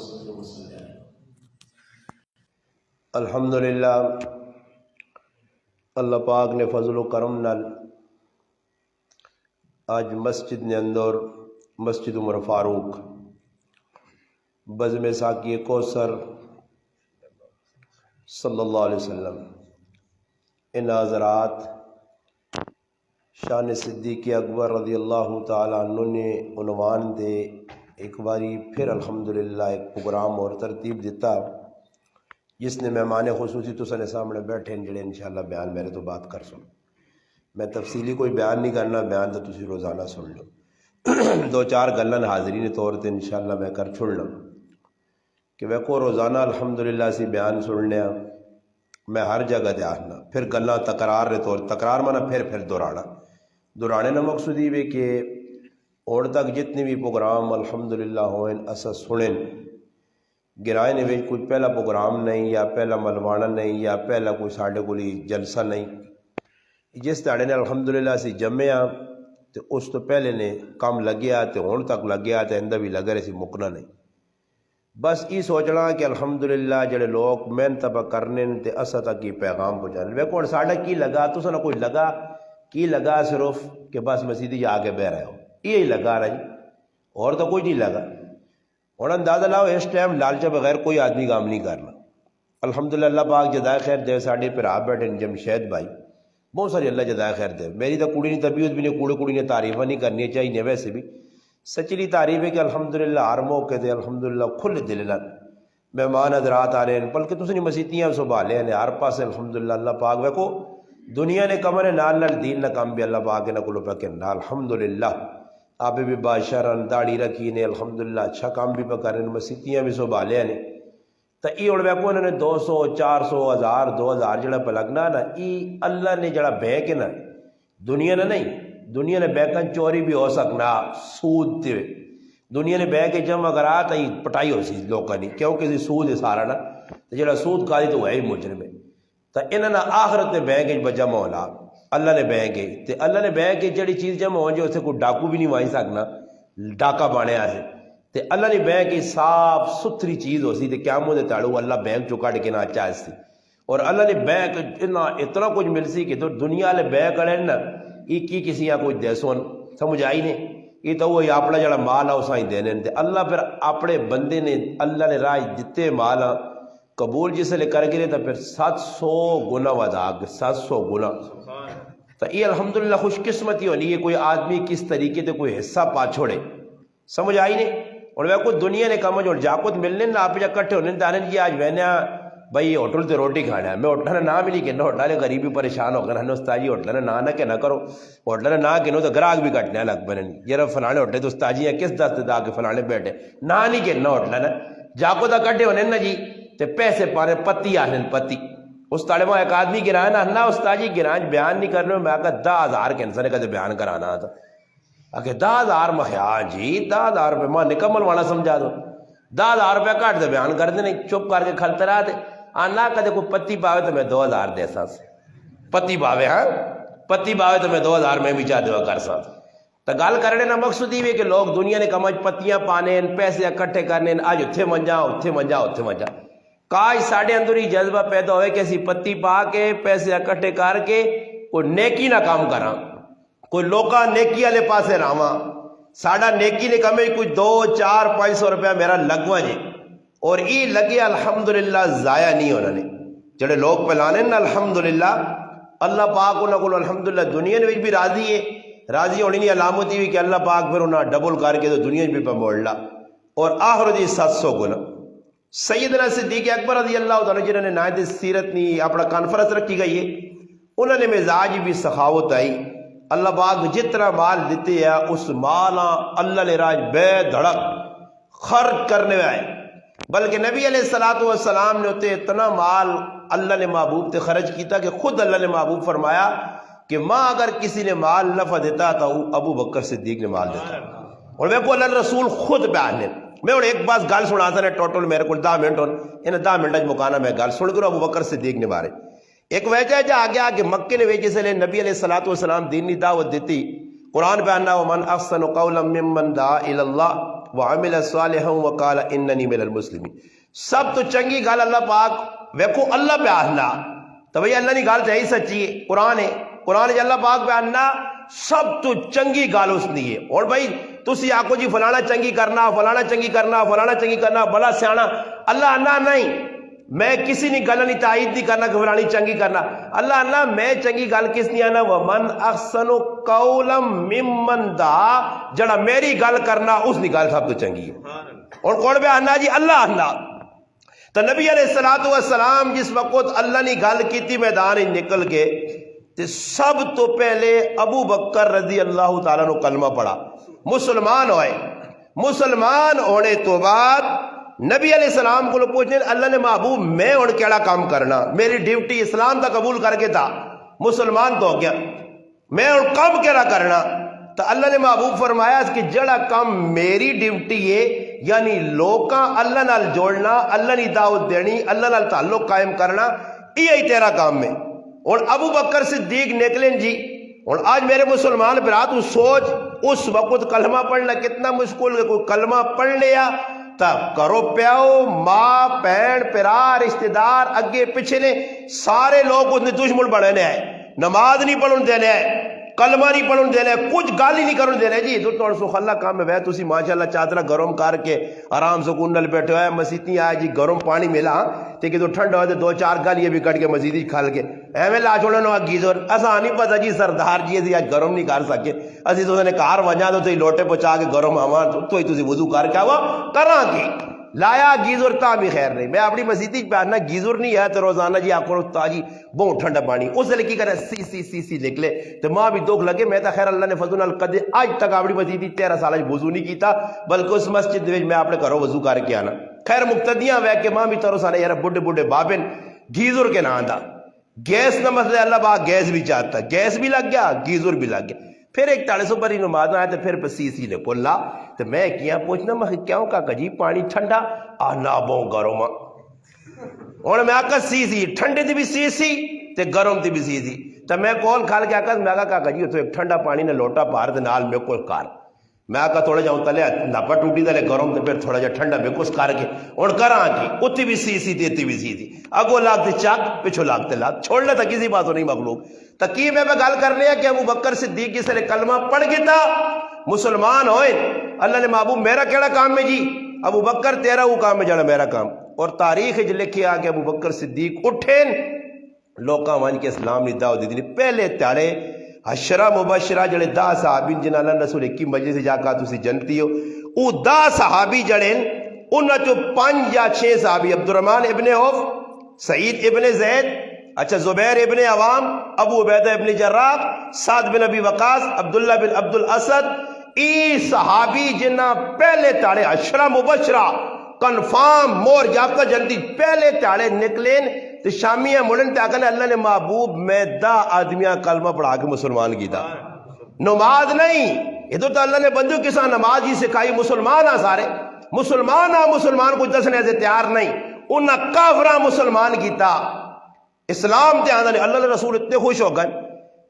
وسلم وسلم۔ الحمدللہ اللہ پاک نے فضل و کرم نال آج مسجد نے اندر مسجد عمر فاروق بزم ساقی کوثر صلی اللہ علیہ وسلم ان حضرات شان صدیق اکبر رضی اللہ تعالیٰ عنہ نے عنوان دے ایک باری پھر الحمدللہ ایک پروگرام اور ترتیب دیتا جس نے مہمان خصوصی تو سنے سامنے بیٹھے جڑے انشاءاللہ بیان میرے تو بات کر سن۔ میں تفصیلی کوئی بیان نہیں کرنا، بیان تو تسی روزانہ سن لو۔ دو چار گلن حاضرین طور تے انشاءاللہ میں کر چھوڑنا کہ میں کو روزانہ الحمدللہ سی بیان سننے میں ہر جگہ دے آنا پھر گلہ تکرار رہے طور تکرار مانا پھر دہرانے نہ مقصود یہ کہ اور تک جتنے بھی پروگرام الحمدللہ ہوئیں اسا سنیں گرائے نے کوئی پہلا پروگرام نہیں یا پہلا ملوانا نہیں یا پہلا کوئی ساڑھے کو جلسہ نہیں، جس تاڑے نے الحمدللہ سی جمعہ تو اس تو پہلے نے کام لگیا تو ہون تک لگیا تو اندہ بھی لگا رہے سی مکنا نہیں۔ بس یہ سوچنا کہ الحمدللہ جڑے لوگ محنت پہ کرنے تے اسا تک یہ پیغام پہنچانے ویکو اور ساڑھا کی لگا تو سنا کوئی لگا کی لگا صرف کہ بس مسیدی جا آگے بہ رہے ہو، یہی لگا رہا جی، اور تو کوئی نہیں لگا۔ اور اندازہ لاؤ اس ٹائم لالچہ بغیر کوئی آدمی کام نہیں کرنا۔ الحمدللہ اللہ پاک جزائے خیر دے، ساڑھے پھر آپ بیٹھے جمشید بھائی بہت ساری اللہ جزائے خیر دے۔ میری تو کڑی نہیں طبیعت بھی نہیں، کڑی نے تعریفہ نہیں کرنی چاہیے، ویسے بھی سچلی تعریف ہے کہ الحمدللہ ہر موقع دے الحمدللہ کھل دل نال مہمان حضرات آ رہے ہیں، بلکہ تسی مسیتیاں سنبھالے ہیں ہر پاسے الحمدللہ اللہ پاک ویکو دنیا نے کمرے نال دین نہ کم بھی اللہ پاک نہ کلو پہ کرنا الحمدللہ۔ آپ بھی بادشاہ رن داڑھی رکھی نے الحمدللہ اچھا کام بھی پہ کریں، مسیتیاں بھی سنبھالے ہیں تو یہ اور ویکو انہوں نے 200 400 1000 2000 جڑا پہ لگنا نا یہ اللہ نے جڑا بینک ہے نا دنیا نے نہیں، دنیا نے بینکن چوری بھی ہو سکنا سود تے دنیا نے بینک جمع کرا تو پٹائی ہو سی لوگوں نے کیونکہ سود ہے سارا نا جڑا سود کھا دی تو ہے ہی مجرم ہے تو انہوں نے آخرت نے بینک جمع ہونا اللہ نے بینک تے اللہ نے بینک جڑی چیز جمع ہو جائے اسے کوئی ڈاکو بھی نہیں وائیں سکنا ڈاکہ بانے آسے تے اللہ نے بینک صاف ستھری چیز ہو سی تے کیا مو دے تاڑو اللہ بینک چو کٹ کے نہ چاہ سی اور اللہ نے بینک اتنا کچھ مل سی کہ تو دنیا لے بینک اڑے نا یہ کی کسی یا کوئی دے سون سمجھ آئی نہیں، یہ تو وہی اپنا جڑا مال ہے اساں ہی دینے تے اللہ پھر اپنے بندے نے اللہ نے راہ جتے مال قبول جس لے کر گئے تو پھر 700 گنا ودا 700 گنا تو یہ الحمدللہ خوش قسمتی ہونی ہے کوئی آدمی کس طریقے تے کوئی حصہ پا چھوڑے سمجھ آئی نہیں۔ اور وہ کوئی دنیا نے کم جو جاکت ملنے نا آپ جا کٹھے ہونے دانے جی آج میں نے بھائی ہوٹل تے روٹی کھانا ہے میں ہوٹل نہ ملی کہ نہ ہوٹل غریبی پریشان ہو کر ہن استاد جی ہوٹل نہ کہ نہ کرو ہوٹل نہ کہ نو تو گراہک بھی کٹنے لگ پنے یار فلانے ہوٹل تو استاد جی کس دست دا کے فلانے بیٹھے نہ نہیں کہ نہ ہوٹل نہ جاکو دا کٹھے ہونے نا جی تے پیسے پانے پتی آنے پتی استاد میں ایک آدمی گرانا نہ استاد جی گران بیان نہیں کرنے میں آگا 10,000 کینسر کا بیان کرانا تھا آگے 10,000 میں ہاں جی 10,000 روپے ماں نکمل والا سمجھا دو 10,000 روپے کاٹ دے بیان کر دے نہیں چپ کر کے کھلتے رہا دے آنا کدے کوئی پتی پاوے تو میں 2,000 دے سا پتی پاوے ہاں پتی پاوے تو میں 2,000 میں بھی چاہ دے کر سا تو گال کرنے نا مقصود یہ کہ لوگ دنیا نے کمج پتیاں پانے پیسے اکٹھے کرنے آج اتھے منجا اتھے منجا اتھے منجا کاج ساڑھے اندر ہی جذبہ پیدا ہوئے کہ اسی پتی پا کے پیسے اکٹھے کر کے کوئی نیکی نہ کام کراں کوئی لوکا نیکی والے پاسے راواں ساڑھا نیکی نے کمے کوئی 2 4 500 روپیہ میرا لگوا جی اور یہ لگے الحمدللہ ضائع نہیں ہونا نے جڑے لوگ پلانے نا الحمدللہ اللہ پاک انہوں کو الحمدللہ دنیا نے بھی راضی ہے راضی ہونے نہیں علامتی ہوئی کہ اللہ پاک پھر انہوں ڈبل کر کے تو دنیا بھی پہ موڑ اور آخر دی 700 گنا۔ سیدنا صدیق اکبر رضی اللہ تعالیٰ جنہوں نے نائد سیرت نہیں اپنا کانفرنس رکھی گئی ہے انہوں نے مزاج بھی سخاوت آئی اللہ پاک جتنا مال دیتے ہیں اس مال اللہ نے راج بے دھڑک خرچ کرنے میں آئے بلکہ نبی علیہ السلام نے ہوتے اتنا مال اللہ نے محبوب تے خرچ کیتا کہ خود اللہ نے محبوب فرمایا کہ ماں اگر کسی نے مال نفع دیتا تو ابو بکر صدیق نے مال دیتا اور میں کو اللہ رسول خود بیان ہے میں اور ایک بات گال سنا تھا ٹوٹل میرے کو 10 منٹ ان 10 منٹ مکانا میں گال سن کر ابو بکر صدیق نے بارے ایک وجہ ہے جا آگے آگے مکے نے وجہ سے نبی علیہ السلام دینی دعوت دیتی قرآن پہ آنا ومن احسن قولا ممن دعا الی اللہ وعمل صالحا وقال اننی من المسلمین. سب تو چنگی گل اللہ پاک ویکھو اللہ پہ آہنا تو بھئی اللہ کی گل تو ہے سچی ہے. قرآن اللہ پاک پہ آہنا سب تو چنگی گل اس نے ہے. اور بھائی تسی آکو جی فلانا چنگی کرنا فلانا چنگی کرنا فلانا چنگی کرنا بڑا سیانا. اللہ آنا نہیں میں کسی نے گل نہیں تائید نہیں کرنا کہ فلانی چنگی کرنا. اللہ اللہ میں چنگی گل کس نہیں آنا ومن احسن قولا ممن دعا جڑا میری گل کرنا اس نے گل سب تو چنگی ہے. اور کون پہ آنا جی اللہ آنا. تو نبی علیہ السلام جس وقت اللہ نے گل کی میدان نکل کے تے سب تو پہلے ابو بکر رضی اللہ تعالیٰ نے کلمہ پڑھا مسلمان ہوئے. مسلمان ہونے تو بعد نبی علیہ السلام کو پوچھنے اللہ نے محبوب میں اور کیڑا کام کرنا میری ڈیوٹی اسلام دا قبول کر کے تھا مسلمان تو ہو گیا میں اور کام کیڑا کرنا. تو اللہ نے محبوب فرمایا کہ جڑا کام میری ڈیوٹی ہے یعنی لوکاں اللہ نال جوڑنا اللہ نے دعوت دینی اللہ نال تعلق قائم کرنا یہی تیرا کام ہے. اور ابو بکر صدیق نکلیں جی. اور آج میرے مسلمان برا تو سوچ اس وقت کلمہ پڑھنا کتنا مشکل ہے. کوئی کلمہ پڑھ لیا تب کرو پیو ماں پین پرا رشتہ دار اگے پیچھے نے سارے لوگ اس نے دشمن بڑھنے آئے. نماز نہیں پڑھن دینے آئے کلمہ نہیں پڑھن دینے کچھ گال ہی نہیں کرن دینے جی. تو توڑ سو خلا کام میں وے تسی ماشاءاللہ چادرہ گرم کر کے آرام سکون نال بیٹھے ہوئے مسیتی آئے جی گرم پانی ملا تے کہ تو ٹھنڈ ہوئے دو چار گالیاں بھی کٹ کے مسیتی کھال کے ایویں لا چھوڑنا نو گیزر ایسا نہیں پتا جی سردار جی اسی آج گرم نہیں کر سکے اسی تو نے کار وجہ تو تی لوٹے پہنچا کے گرم ہوا تو ہی تسی وضو کر کے آوا کراں کی لایا گیزر تا بھی خیر نہیں. میں اپنی مسیتی پہ آنا گیزر نہیں ہے تو روزانہ جی آپ کو تاجی بہت ٹھنڈا پانی اس لئے کی کرے سی نکلے تو ماں بھی دکھ لگے. میں تا خیر اللہ نے فضل القدر آج تک اپنی مسیتی 13 سال وضو نہیں کیتا بلکہ اس مسجد میں اپنے گھروں وضو کر کے آنا. خیر مقتدیاں وے کہ ماں بھی ترو سانے یار بڑھے بڑھے بابن گیزر کے نام دا گیس نہ مسئلہ اللہ پاک گیس بھی چاہتا گیس بھی لگ گیا گیزر بھی لگ گیا. پھر ایک تاڑے سو بری نماز آیا تو پھر سی نے پلا تو میں کیا پوچھنا میں کیوں کا جی پانی ٹھنڈا آنا بہوں گرم اور میں آکا سی ٹھنڈے تھی بھی سی تے گرم تھی بھی سی تو میں کول کھال کے آکا میں آکا جی تو ایک ٹھنڈا پانی نے لوٹا پار دے نال میں کوئی کار میں آکا تھوڑا جاؤں تلے نپا ٹوٹی تلے گرم تو پھر تھوڑا جا ٹھنڈا میں کچھ کار کے اور کراں کی اتی بھی سی تھی اتی بھی سی اگو لاگتے چاک پچھو لاگتے لاگ چھوڑنا تھا کسی باتوں نہیں مخلوق. تقیب میں گال کر لیا کہ ابو بکر صدیق کی سرے کلمہ پڑھ گیا تھا مسلمان ہوئے. اللہ نے محبوب میرا کیڑا کام میں جی ابو بکر تیرا وہ کام میں جانا میرا کام. اور تاریخ لکھی آ کہ ابو بکر صدیق اٹھیں لوکاں وان کے اسلام نے دعوت دی. پہلے تیارے عشرہ مبشرہ جڑے 10 صحابی جنہاں اللہ رسول کی مجلس جا کا تسی جنتی ہو او 10 صحابی جڑے انہاں چوں 5 یا 6 صحابی عبد الرحمن ابن عوف سعید ابن زید اچھا زبیر ابن عوام ابو عبیدہ ابن جراح سعد بن ابی وقاص عبداللہ بن عبد الاسد ای صحابی جنہ پہلے تاڑے عشرہ مبشرہ کنفارم مور یافتہ جلدی پہلے تاڑے نکلیں تو شامیہ مڑن تے آکھنے اللہ نے محبوب میں 10 آدمیاں کلمہ پڑھا کے مسلمان کی دا نماز نہیں یہ تو اللہ نے بندو کسا نماز ہی سکھائی مسلمان سارے مسلمان کچھ دسنے سے تیار نہیں انہاں کافرہ مسلمان کیتا اسلام تے آندھا نہیں اللہ رسول اتنے خوش ہو گئے.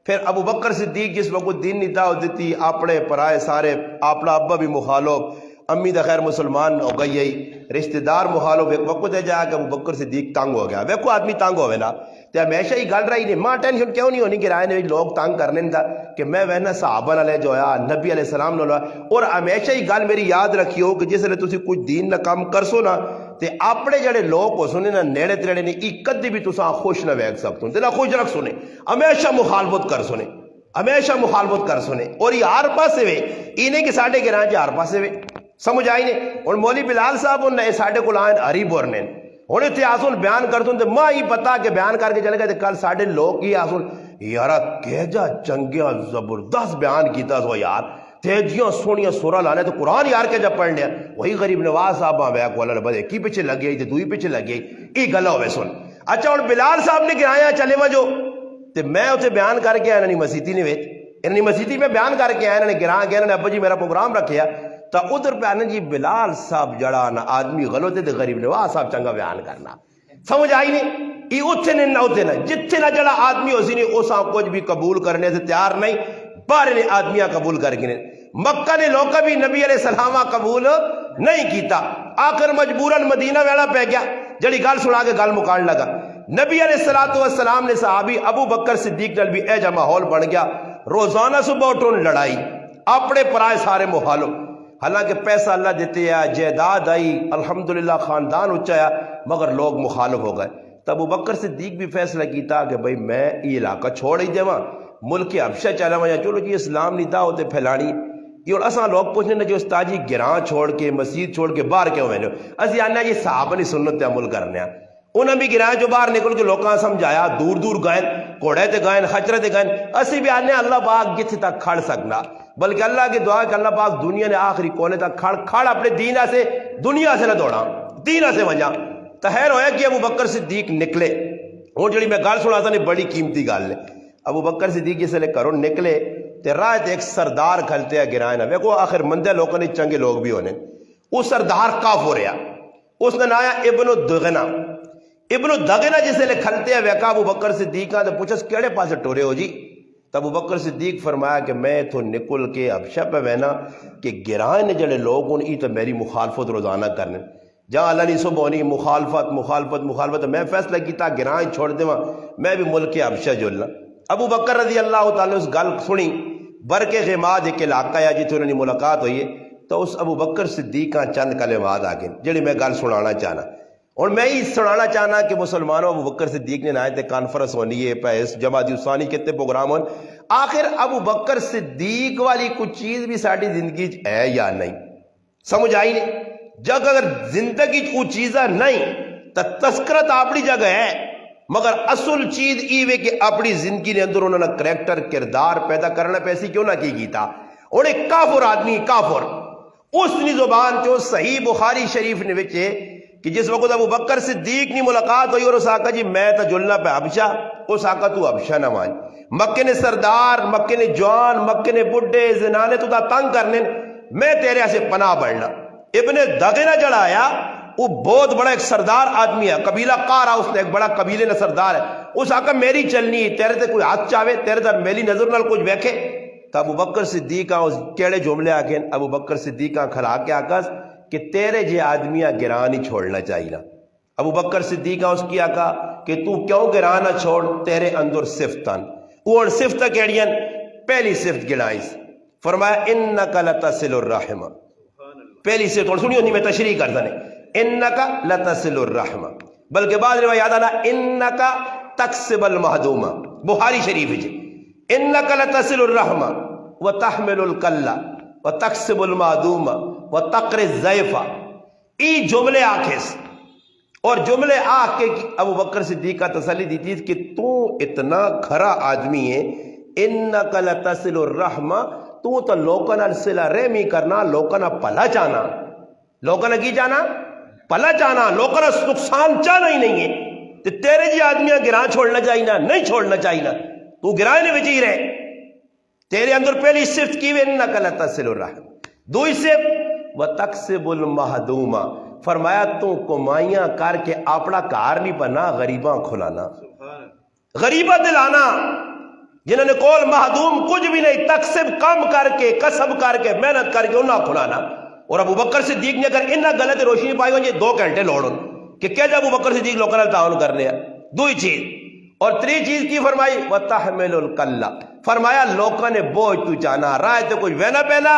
پھر ابو بکر صدیق جس وقت دین نہیں دعوت دیتی اپنے پرائے سارے اپنا ابا بھی مخالف امی دا خیر مسلمان ہو گئی ہے رشتہ دار مخالف ایک وقت ہے جا کہ ابو بکر صدیق تنگ ہو گیا. ویکو آدمی تنگ ہوئے نا تے ہمیشہ ہی گل رہی نہیں ماں ٹینشن کیوں نہیں ہونی کہ رائے نے لوگ تنگ کرنے دا کہ میں وہنا صحابہ نہ لے جو آیا نبی علیہ السلام نہ لیا. اور ہمیشہ ہی گل میری یاد رکھیو کہ جس نے تسی کچھ دین نہ کام کرسو نا تے اپنے جڑے لوگ ہو سنے نا نیڑے تیڑے نے ایک کدی بھی تساں خوش نہ ویکھ سکتوں تے نہ خوش رکھ سنے ہمیشہ مخالفت کر سنے ہمیشہ مخالفت کر سنے. اور یہ ہر پاسے وے یہ نہیں کہ ساڈے گراں چ ہر پاسے وے سمجھ آئی نے. اور مولوی بلال صاحب نے ساڈے کول آئے ہری بورنے ہوں اتنے آسن بیان کر دوں ماں ہی پتا کہ بیان کر کے چلے گئے کل ساڈے لوگ ہی آسن یارا کہجا چنگیا زبردست بیان کیتا سو یار تیجیاں سونیاں سورہ لانے تو قرآن یار کے جب پڑھ لیا وہی غریب نواز صاحب وے کو اللہ نے بدے کی پیچھے لگ گئی دوئی پیچھے لگ گئی یہ گلا ہوئے سن. اچھا اور بلال صاحب نے گرایا چلے وجو تے میں اتنے بیان کر کے آیا نہیں مسیتی نے انہوں نے مسیتی میں بیان کر کے آیا انہوں نے گراں گیا انہوں نے ابا جی میرا پروگرام رکھیا تو ادھر پہ آنا جی بلال صاحب جڑا نا آدمی غلط ہے تو غریب نواز صاحب چنگا بیان کرنا سمجھ آئی نہیں. یہ اتنے نے نہ اتنے نہ جتنے نہ جڑا آدمی ہو سی نہیں اس کچھ بھی قبول کرنے سے تیار نہیں بارے نے آدمیاں قبول کر کے مکہ نے لوگ بھی نبی علیہ السلام قبول نہیں کیتا. آخر مجبوراً مدینہ ویڑا پہ گیا. جڑی گل سنا کے گل مکان لگا. نبی علیہ السلام نے صحابی ابو بکر صدیق نال بھی اے جا ماحول بن گیا. روزانہ صبح اٹھوں لڑائی, اپنے پرائے سارے محالو. حالانکہ پیسہ اللہ دیتے ہیں, جائیداد آئی, الحمدللہ خاندان اچایا, مگر لوگ مخالف ہو گئے. تو ابو بکر صدیق بھی فیصلہ کیتا کہ بھئی میں یہ علاقہ چھوڑ ہی دیواں, ملک حبشہ چلا ہوا, یا چلو جی اسلام نہیں دعوت پھیلانی. یہ اور اساں لوگ پوچھنے لگے استاد جی گراں چھوڑ کے مسجد چھوڑ کے باہر کیوں ہوئے؟ اسی آنے یہ صحابہ نے سنت تے عمل کرنے ہیں. انہوں بھی گراں جو باہر نکل کے لوگاں سمجھایا, دور دور گئے, گھوڑے تے گئے, خچرے تے گئے. اسی بھی آنے اللہ پاک جتھے تک کھڑ سکنا, بلکہ اللہ کی دعا کہ اللہ پاک دنیا نے آخری کونے تک کھڑ اپنے دینہ سے, دنیا سے نہ دوڑا, دینہ سے وجہ. تحیر ہویا کہ ابو بکر صدیق نکلے. وہ جڑی میں گل سنا تھا بڑی قیمتی گل ہے. ابو بکر صدیق جس لے کرو نکلے تے راہ تے ایک سردار کھلتے ہیں گرائے نہ. ویکو آخر مندے لوگوں نے چنگے لوگ بھی ہونے. وہ سردار کاف ہو رہا, اس نے نایا ابن دغنا. ابن دغنا جس لے کھلتے ہیں ویکا ابو بکر صدیق کا, تو پوچھس کیڑے پاسے ٹورے ہو جی؟ تو ابو بکر صدیق فرمایا کہ میں تو نکل کے حبشہ پہ وینا کہ گرائے نے جڑے لوگ ان ای تو میری مخالفت روزانہ کرنے. جہاں اللہ نے صبح ہونی مخالفت, میں فیصلہ کیتا گرائے چھوڑ دیواں, میں بھی ملک حبشہ جولنا. ابو بکر رضی اللہ تعالیٰ اس گل سنی. برکے غماد ایک علاقہ ہے جتنے انہوں نے ملاقات ہوئی ہے. تو اس ابو بکر صدیق کا چند کلمات آ گئے جڑی میں گل سنانا چاہنا. اور میں ہی سنانا چاہنا کہ مسلمانوں ابو بکر صدیق نے نائے کانفرنس ہونی ہے پیس جماعت اسلامی کتنے پروگرام ہون. آخر ابو بکر صدیق والی کچھ چیز بھی ساری زندگی ہے یا نہیں؟ سمجھ آئی نہیں؟ جگ اگر زندگی وہ چیزیں نہیں تو تذکرت اپنی جگہ ہے, مگر اصل چیز یہ کہ اپنی زندگی نے اندر انہوں نے کریکٹر کردار پیدا کرنا پیسی کیوں نہ کی تھا. اور ایک کافر آدمی, کافر اس نے زبان چو صحیح بخاری شریف نے وچے کہ جس وقت ابو بکر صدیق نے ملاقات ہوئی اور اس آقا جی میں تو جلنا پہ حبشہ, اس آقا تو حبشہ نہ مان, مکے نے سردار, مکے نے جوان, مکے نے بڈھے زنانے تو تنگ کرنے, میں تیرے سے پناہ بڑھنا. ابن دغنا جڑا آیا وہ بہت بڑا ایک سردار آدمی ہے, قبیلہ قارا, اس نے ایک بڑا قبیلے نے سردار ہے. اس آقا میری چلنی, تیرے تے کوئی ہاتھ چاہے, تیرے تے میری نظر نال کچھ ویکھے. تو ابو بکر صدیق اس کیڑے جملے آکے ابو بکر صدیق کھلا کے آکاس کہ تیرے جے آدمیاں گراں نہیں چھوڑنا چاہیے. ابو بکر صدیق اس کی آقا کہ تو کیوں گراں نہ چھوڑ, تیرے اندر صفتاً. وہ صفت کیڑیاں, پہلی صفت گرائیس, فرمایا انک لتصل الرحم. پہلی صفت اور سنی میں تشریح کرتا نہیں, انکا لتصل الرحمہ, بلکہ بعض روایات آنا انکا تکسب المہدومہ. بخاری شریف جی انکا لتصل الرحمہ وتحمل الکلہ وتکسب المہدومہ وتقری الضیفہ. ای جملے آکھس, اور جملے آکھ کے ابو بکر صدیق کا تسلی دی تھی کہ تو اتنا کھرا آدمی ہے. انکا لتصل الرحمہ, تو لوکاں نال صلہ رحمی کرنا, لوکاں نال بھلا چاہنا, لوکاں نال کی چاہنا, بھلا چاہنا, لوکاں نال نقصان چاہنا ہی نہیں ہے. تے تیرے جی آدمیاں گراں چھوڑنا چاہیے نا, نہیں چھوڑنا چاہیے نا, تو گراں نے وچ ہی رہے. تیرے اندر پہلی صفت کی وے انک لتصل الرحم. دوئی صفت وتکسب المہدومہ, فرمایا تو کمائیاں کر کے اپنا کار نہیں بنا, غریباں کھلانا, غریباں دلانا. جنہوں نے کول مہدوم کچھ بھی نہیں, تکسب کم کر کے, کسب کر کے, محنت کر کے انہاں کھلانا. اور ابو بکر صدیق نے اگر انہاں غلط روشنی پائی ہوئی 2 گھنٹے لوڑ کہ کیا جب ابو بکر صدیق لوگوں نے تعاون کرنے ہیں. دوئی چیز. اور تری چیز کی فرمائی وتحمل الکلہ, فرمایا لوگوں نے بوجھ تو چاہنا, رائے تو کچھ وینا پہنا,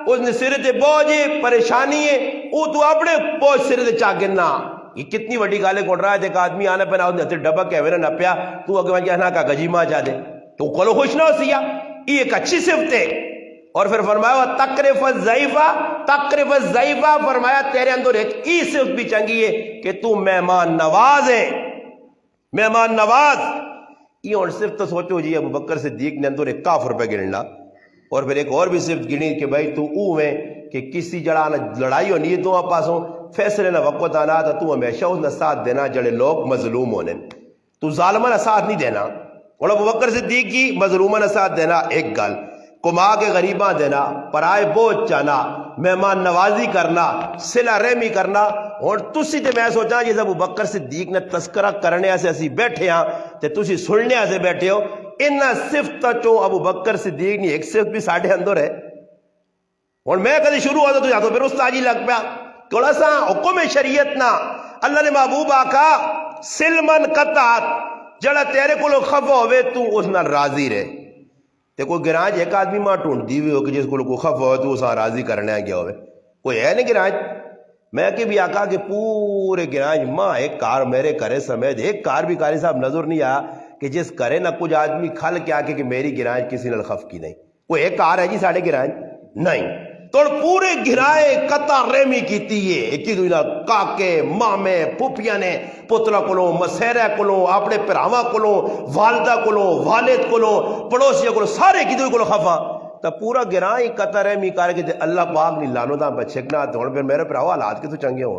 اس نے سر تے بوجھ پریشانی ہے, وہ تو اپنے بوجھ سر تے چاہ گرنا. یہ کتنی بڑی گالے کوڑ رہا ہے, دیکھ آدمی آنا پہنا اس نے ڈبک کے وینا نہ پیا, تو اگر میں کہنا کا گجی ماں چاہ دے تو کلو خوش نہ ہو سیا. یہ ایک اچھی صفت ہے. اور پھر فرمایا تقرف الضیفہ, تقرف الضیفہ, فرمایا تیرے اندر ایک ای صفت بھی چنگی ہے کہ تو مہمان نواز ہے, مہمان نواز. یہ اور صرف تو سوچو جی ابو بکر صدیق نے اندر ایک کافر پہ گرنا, اور پھر ایک اور بھی صفت گنی کہ بھائی تو او ہے کہ کسی جڑا لڑائی ہونی ہے دو پاسوں, فیصلے نہ وقت آنا, تو ہمیشہ اس نے ساتھ دینا جڑے لوگ مظلوم ہونے, تو ظالمہ نہ ساتھ نہیں دینا. اور ابو بکر صدیق کی مظلومہ نہ ساتھ دینا ایک گل, کما کے غریباں دینا, پرائے بوجھ چانا, مہمان نوازی کرنا, صلہ رحمی کرنا. اور تسی تے میں سوچا جس ابو بکر صدیق نے تذکرہ کرنے سے اسی بیٹھے ہاں تے تسی سننے سے بیٹھے ہو, انہاں صفت چوں ابو بکر صدیق نے ایک صفت بھی ساڑھے اندر ہے, اور میں کدی شروع ہوتا تو یا تو پھر استاد جی لگ پیا تھوڑا سا حکم شریعت نہ اللہ نے محبوب آکا سلمن قطعت جڑا تیرے کو خفا ہوئے تو اس نال راضی رہے تے کوئی گراج ایک آدمی ماں ٹونڈ دی ہوئی ہو کہ جس کو خفا ہوئے تو اسا راضی کرنے گیا ہوئے کوئی ہے نہیں گراج میں کہ بھی آقا کہ پورے گراج ماں ایک کار میرے کرے سمیت ایک کار بھی قاری صاحب نظر نہیں آیا کہ جس کرے نہ کچھ آدمی کھل کے آکے کہ میری گراج کسی نے خف کی نہیں کوئی ایک کار ہے جی ساڑھے گراج نہیں تو پورے گرائے قطع رحمی کیتی ہے ایک ہی دونا کاکے مامے پھوپھیاں نے پترا کولوں مسیرہ کولوں اپنے پراواں کولوں والدہ کولوں والد کولوں پڑوسیاں کولوں سارے کی دوئی کولوں خفا تا پورا گرائے قطع رحمی کارے کہ اللہ پاک نہیں لانو دا بچکنا تو پھر میرے پراوا حالات کے تو چنگے ہوں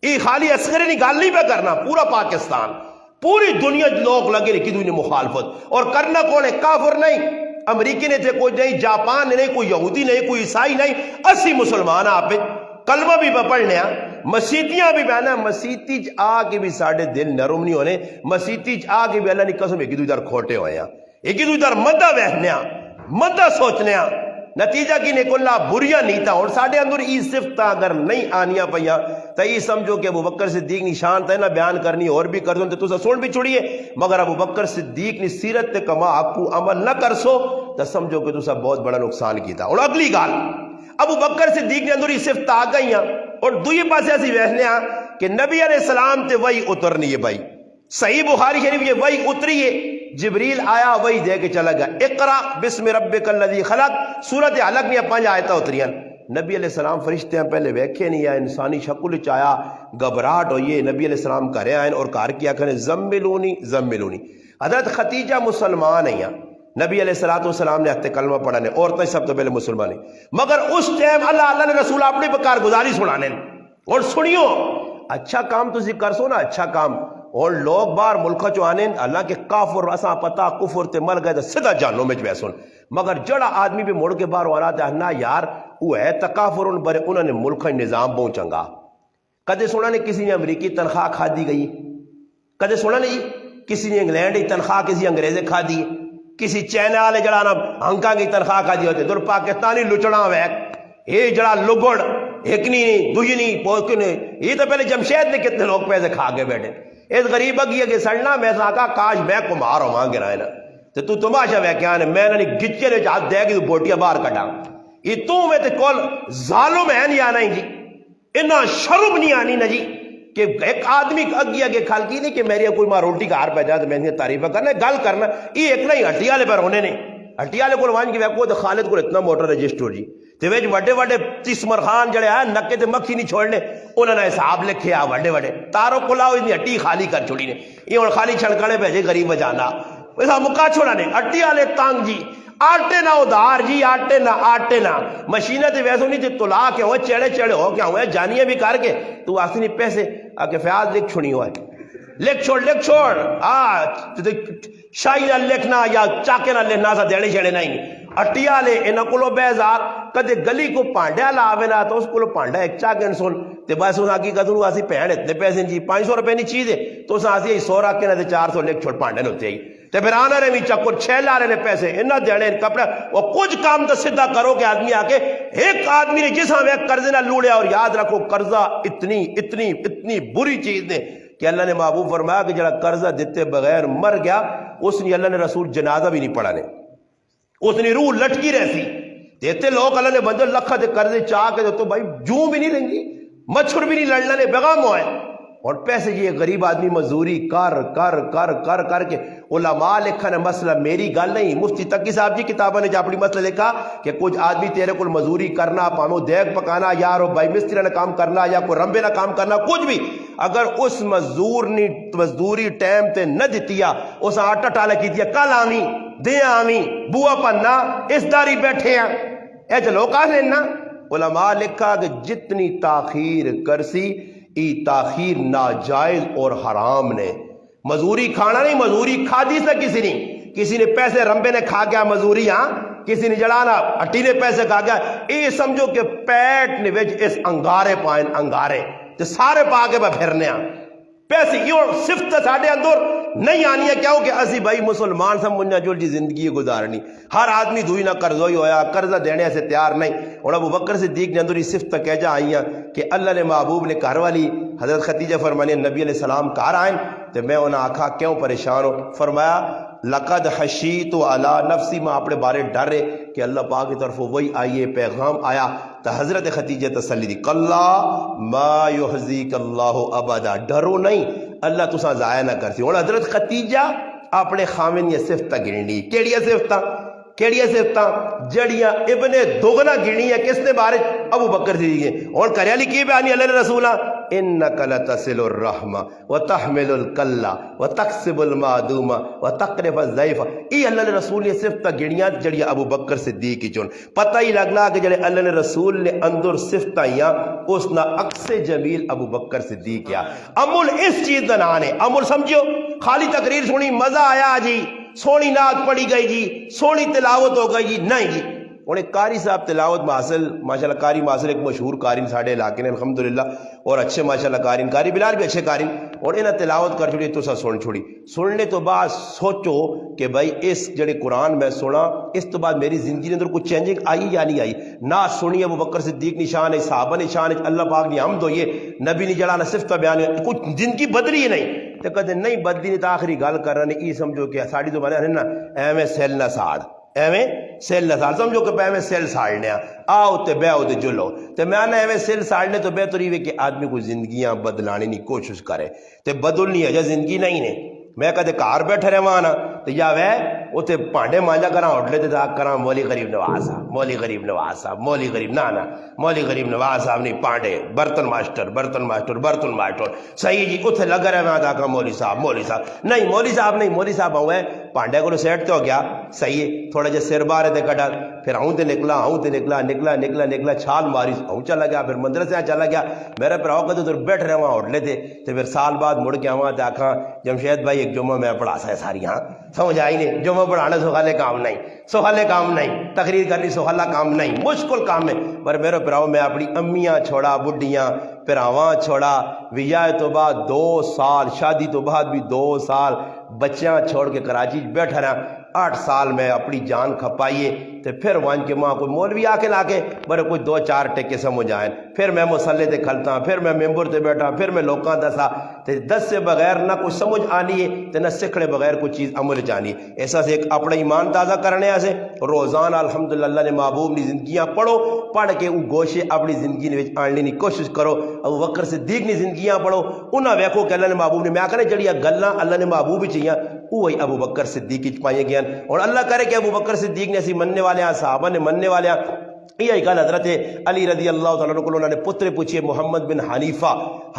یہ خالی عسکری نہیں گال نہیں پہ کرنا پورا پاکستان پوری دنیا لوگ لگے رہی کی دوئی نے مخالفت اور کرنا کون ہے کافر نہیں امریکی نے تھے کوئی نہیں جاپان نہیں کوئی یہودی نہیں کوئی عیسائی نہیں اسی مسلمان آپ کلمہ بھی پڑھنے مسیتیاں بھی بہنا مسیتی آ کے بھی ساڑھے دل نرم نہیں ہونے مسیتی آ کے بھی اللہ نے قسم ایک دوئی در کھوٹے ہوئے ہیں ایک دوئی در مدہ بہنے مدہ سوچنے نتیجہ کی نکلنا بریاں نہیں تھا اور ساڑھے اندر ای صفت اگر نہیں آنیاں پہیاں تو یہ سمجھو کہ ابو بکر صدیق نشان تھے نہ بیان کرنی اور بھی کر دوں تو سا سن بھی چھوڑیے مگر ابو بکر صدیق نے سیرت تے کما آپ کو عمل نہ کر سو تو سمجھو کہ تو سا بہت بڑا نقصان کی تھا اور اگلی گال ابو بکر صدیق نے اندر ای صفت آ گئی ہیں اور دوئی پاسے ایسی وحنے ہیں کہ نبی علیہ السلام تے وہی اترنی ہے بھائی صحیح بخاری شریف یہ وہی اتری ہے جبریل آیا وہی دے کے چلا گیا اقرا بسم ربک الذی خلق سورت علق نے 5 آیتیں اتریاں نبی علیہ السلام فرشتے ہیں پہلے ویکھے نہیں آئے انسانی شکل چایا گھبراہٹ ہوئی نبی علیہ السلام کرے آئے اور کار کیا کریں زملونی زملونی حضرت ختیجہ مسلمان ہیں نبی علیہ السلام نے حت کلمہ پڑھانے عورتیں سب تو پہلے مسلمان ہیں مگر اس ٹائم اللہ نے رسول اپنی بکار گزاری سنانے اور سنیو اچھا کام تو ذکر سو نا اچھا کام اور لوگ بار ملکہ چو آنے اللہ کے کافر اساں پتا کفر تے مر گئے تو سدھا جانوں میں بیسن مگر جڑا آدمی بھی مڑ کے بار والا تھا نا یار وہ ہے تکافر ان برے انہوں نے ملکہ نظام پہنچنگا کدے سونا نے کسی نے امریکی تنخواہ کھا دی گئی کدے سونا نے کسی نے انگلینڈ کی تنخواہ کسی انگریزے کھا دی کسی چائنا والے جڑا نا ہنکا کی تنخواہ کھا دی ہوتے در پاکستانی لچڑا ویک یہ جڑا لگڑ ایکنی نہیں دوئی نہیں پوکنے یہ تو پہلے جمشید نے کتنے لوگ پیسے کھا کے بیٹھے اس غریب اگی ہے کہ سڑنا میں ساکا کاش میں کمار ہو مانگ رہا ہے نا تو تماشا ویکیان ہے میں نے گچے نے جہاں دے گی تو بوٹیاں باہر کٹا یہ تو میں تے کول ظالم ہے نہیں آنا ہی جی انہا شرم نہیں آنی نا جی کہ ایک آدمی اگی اگے کھال کی نہیں کہ میری کوئی ماں روٹی کا ہار پہ جائے تو میں نے تعریفہ کرنا گل کرنا یہ ایک نہیں ہٹیالے پر ہونے نے ہٹیالے کو وان کی ویکو تو خالد کو اتنا موٹر رجسٹر جی تے ویج وڈے وڈے تیسمر خان جڑے ہیں نکے تے مکھی نہیں چھوڑنے انہوں نے حساب لکھے آ وڈے وڈے تارو کلاو اتنی ہٹی خالی کر چھوڑی نے یہ اور خالی چھڑکڑے بھیجے غریب بجانا ویسا مکا چھوڑا نے ہٹی والے تانگ جی آٹے نہ ادھار جی آٹے نہ مشینہ تے ویسو نہیں تے تلا کے ہوئے چڑے چڑے ہو کیا ہوئے جانیے بھی کر کے تو آسی نہیں پیسے آکے فیاض لکھ چھوڑی ہوئے لکھ چھوڑ شاہی نہ لکھنا یا چاکے نہ لکھنا سا دیڑے چھڑے نہیں اٹیا لے انہا کلو بیزار کدے گلی کو پانڈیا لاوے نا تو اس کلو پانڈیا ایک چاکن سن تے بس اس آکی کدھنو آسی پہن اتنے پیسے جی 500 روپے نہیں چیز ہے تو اس آسی ہی 100 رکھے نا تے 400 لکھ چھوڑ پانڈیا نوتے ہی تے پھر آنا رہے بھی چکر 6 لارے نے پیسے انہا دیڑے کپڑا وہ کچھ کام تو صدہ کرو کہ آدمی آکے ایک آدمی نے جس ہمیں قرض نہ لوڑیا اور یاد رکھو قرضہ اتنی بری چیز نے کہ اللہ نے محبوب فرمایا کہ جڑا قرضہ دیتے بغیر مر گیا اس نے اللہ نے رسول جنازہ بھی نہیں پڑھانے اس نے روح لٹکی رہتی دیتے لوگ اللہ نے بندے لکھا دے قرضے چاہ کے تو بھائی جوں بھی نہیں رہیں گی مچھر بھی نہیں لڑنا نے بیغام ہوئے اور پیسے یہ غریب آدمی مزدوری کر کے علماء لکھا نے مسئلہ میری گل نہیں مفتی تقی صاحب جی کتابہ نے جا اپنی مسئلہ لکھا کہ کچھ آدمی تیرے کو مزدوری کرنا پامو دیکھ پکانا یارو بھائی مستری نہ کام کرنا یا کوئی رمبے نہ کام کرنا کچھ بھی اگر اس مزدور نے مزدوری ٹائم تے نہ دیتیا اس آٹا ٹالا کی دیا کل آمی دے آمی بوا پننا اس داری بیٹھے ہیں اے چلو کہا لینا علماء لکھا کہ جتنی تاخیر کرسی ای تاخیر ناجائز اور حرام نے مزوری کھانا نہیں مزوری کھا دی سا کسی نے پیسے رمبے نے کھا گیا مزوری ہاں کسی نے جڑانا اٹی نے پیسے کھا گیا یہ سمجھو کہ پیٹ نے ویج اس انگارے پائن انگارے تے سارے پا کے پھرنے پیسے یہ صفت ساڑھے اندر نہیں آنی ہے کیوں کہ اسی بھائی مسلمان سب منجا جول جی زندگی گزارنی ہر آدمی دوئی نہ قرضوئی ہویا قرضہ دینے سے تیار نہیں اور ابو بکر صدیق نے اندر صفت تک کہہ جا آئیاں کہ اللہ نے محبوب نے گھر والی حضرت خدیجہ فرمانی نبی علیہ السلام کار آئیں تو میں انہیں آکھا کیوں پریشان ہو فرمایا لقد خشیت علی نفسی میں اپنے بارے ڈر رہے کہ اللہ پاک کی طرف وہی آئیے پیغام آیا تو حضرت خدیجہ تسلی دی کلا ما یحزیک اللہ ابدا ڈرو نہیں اللہ تساں ضائع نہ کرتی اور حضرت خدیجہ اپنے خامن یہ صفتہ گنی کیڑیاں صفتاں جڑیاں ابن دگنا گنی ہے کس نے بارے ابو بکر صدیق ہیں اور کریالی کی بیانی اللہ نے رسولہ انک لتصل الرحمہ وتحمل الکلہ وتکسب المعدومہ وتقرف الضیف ای اللہ نے رسول نے صفتہ گنیاں جڑیاں ابو بکر صدیق کی چون پتہ ہی لگنا کہ جڑے اللہ نے رسول نے اندر صفتہ یا اس نا عکس جمیل ابو بکر صدیق کیا امول اس چیز دا نانے امول سمجھو خالی تقریر سنی مزہ آیا جی سونی نعت پڑھی گئی جی سونی تلاوت ہو گئی جی نہیں جی اور ایک قاری صاحب تلاوت محاصل ماشاءاللہ قاری محاصل ایک مشہور قارین ساڑھے علاقے نے الحمدللہ اور اچھے ماشاءاللہ قارین قاری بلال بھی اچھے قارین اور انہیں تلاوت کر چھوڑی تو سا سن چھوڑی سننے تو بعد سوچو کہ بھائی اس جڑے قرآن میں سنا اس تو بعد میری زندگی اندر کچھ چینجنگ آئی یا نہیں آئی نہ سنی ابو بکر صدیق نشان ہے صحابہ نشان ہے اللہ پاک نے حمد ہوئے نبی نے جڑا نہ صفتہ بیان ہے کچھ زندگی بدلی ہی نہیں تو کہتے نہیں بدلی نہیں تو آخری گال کر رہے ہیں یہ سمجھو کہ ساڑھی تو بنے نا ایویں سیل نہ ساڑ ایویں سیل نہ ساڑ سمجھو کہ ایویں سیل ساڑنے آؤ تے بے آؤ تے جلو تے میں آنا ایویں سیل ساڑنے تو بہتر ہی کہ آدمی کو زندگیاں بدلانے کی کوشش کرے تے بدلنی ہے جا زندگی نہیں نے میں کہتے کار بیٹھے رہے وہاں تو یا وہ اتنے پانڈے مانجا کرا ہوٹلے تے تاک کرا مولی غریب نواز صاحب مولی غریب نواز صاحب مولی غریب نا مولی غریب نواز صاحب نہیں پانڈے برتن ماسٹر صحیح جی اتنے لگا رہے میں تاکہ مولوی صاحب نہیں مولوی صاحب ہوئے پانڈے کو سیٹ تو گیا صحیح ہے تھوڑا جا سر بارے تے کٹا پھر ہوں تے نکلا چھال ماری ہوں چلا گیا پھر مندر سے چلا گیا میرے پراؤ کہتے تو بیٹھ رہے وہاں ہوٹلے تھے تو پھر سال بعد مڑ کے وہاں تے آکھاں جمشید بھائی ایک جمعہ میں پڑھا سا ہے ساری ہاں سمجھ آئی نہیں جمعہ پڑھانا سوخالے کام نہیں تقریر کرنی سوخالہ کام نہیں مشکل کام ہے پر میرے پراؤ میں اپنی امیاں چھوڑا بڈیاں پراواں چھوڑا ویاہ تو بعد 2 سال شادی تو بعد بھی 2 سال بچیاں چھوڑ کے کراچی بیٹھا رہا 8 سال میں اپنی جان کھپائیے تو پھر وہاں کے ماں کوئی مولوی آ کے لا کے بڑے کوئی 2-4 ٹکے سمجھ آئیں پھر میں مسلے تے کھلتا پھر میں ممبر تے بیٹھا پھر میں لوکاں دسا تے 10 سے بغیر نہ کچھ سمجھ آنی ہے تے نہ سکھڑے بغیر کوئی چیز عمل جانی ہے ایسا سے ایک اپنا ایمان تازہ کرنے سے روزانہ الحمدللہ اللہ نے محبوب نے زندگیاں پڑھو پڑھ کے وہ گوشے اپنی زندگی نے آننے کی کوشش کرو ابو بکر صدیق نے زندگیاں پڑھو انہاں ویکھو کہ اللہ نے محبوب نے میں آکھنے جڑیاں گلاں اللہ نے محبوب ہی چاہیے وہی ابو بکر صدیق کی پائیں گیا اور اللہ کرے کہ ابو بکر صدیق نے اسی مننے والے ہیں صحابہ نے مننے والے ہیں یہ گل حضرت علی رضی اللہ تعالیٰ عنہ کو انہوں نے پتر پوچھئے محمد بن حنیفہ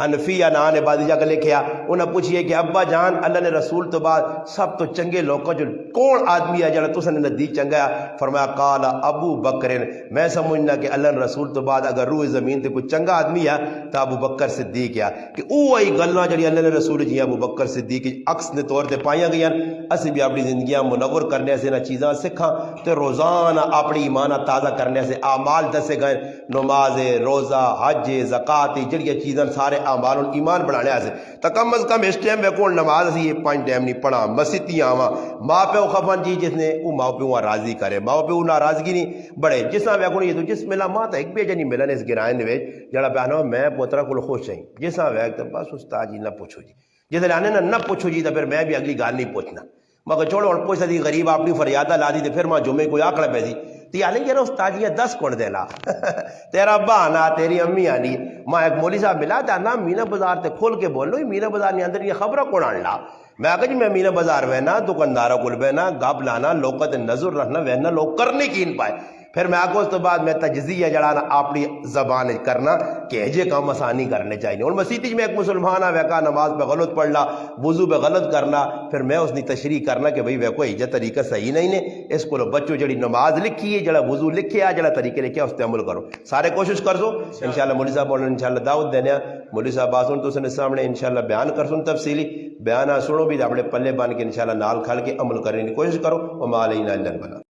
حنفیہ نام نے بادشاہ کا لکھیا انہوں پوچھئے کہ ابا جان اللہ نے رسول تو بعد سب تو چنگے لوگوں جو کون آدمی ہے جڑا تساں نے ندی چنگا ہے فرمایا قال ابو بکر میں سمجھنا کہ اللہ نے رسول تو بعد اگر روح زمین تے کوئی چنگا آدمی ہے تو ابو بکر صدیق ہے کہ وہی گلاں جڑی اللہ نے رسول جی ابو بکر صدیق عکس نے طور تے پائیاں گئیاں اسی بھی اپنی زندگیاں منور کرنے سے نہ چیزاں سکھاں تے روزانہ اپنی ایمانہ تازہ کرنے سے اعمال دسے گئے نماز روزہ حج زکات جڑی چیزاں سارے اعمال ایمان بڑھانے سے تو کم از کم اس ٹائم میں کون نماز اسی یہ 5 ٹائم نہیں پڑھا مسیتی آواں ماں پیو خفن جی جس نے وہ ماں پیو راضی کرے ماں پیو ناراضگی نہیں بڑے جس طرح ویکھو یہ تو جس ملا ماں تا ایک بیجا نہیں ملن اس گرائے نے وچ جڑا بیانو میں پوترا کول خوش ہیں جس طرح ویکھ تے بس استاد جی نہ پوچھو جی جس طرح نہ پوچھو جی تو پھر میں بھی اگلی گال نہیں پوچھنا مگر چھوڑو اور پوچھ دی غریب اپنی فریادہ لا دی تے پھر ماں جمعے کوئی آکڑ پہ دی تی آلیں گے استاد جی 10 کون دے لا تیرا ابا آنا تیری امی آنی ماں ایک مولوی صاحب ملا تھا نا مینا بازار تے کھول کے بول لو مینا بازار نے اندر یہ خبرہ کون آن لا میں آگا جی میں مینا بازار وینا دکاندارہ کل بینا گاب لانا لوگت نظر رکھنا وینا لوگ کرنے کی ان پائے پھر میں آگا اس تو بعد میں تجزیہ جڑانا اپنی زبان کرنا کہ ایجے کام آسانی کرنے چاہیے اور مسیحی میں ایک مسلمان ویکا نماز پہ غلط پڑھ لا وضو پہ غلط کرنا پھر میں اس نے تشریح کرنا کہ بھئی ویکو ایجا طریقہ صحیح نہیں نے اس کو بچوں جڑی نماز لکھی ہے جڑا وضو لکھے ہے جڑا طریقے لکھے اس پہ عمل کرو سارے کوشش کر دو انشاءاللہ مولوی صاحب بولنے انشاءاللہ دعوت دینے مولوی صاحب آسن تو سنے سامنے انشاءاللہ بیان کر سن تفصیلی بیانہ سنو بھی اپنے پلے بان کے انشاءاللہ نال کھال کے عمل کرنے کی کوشش کرو وما علینا الا البلاغ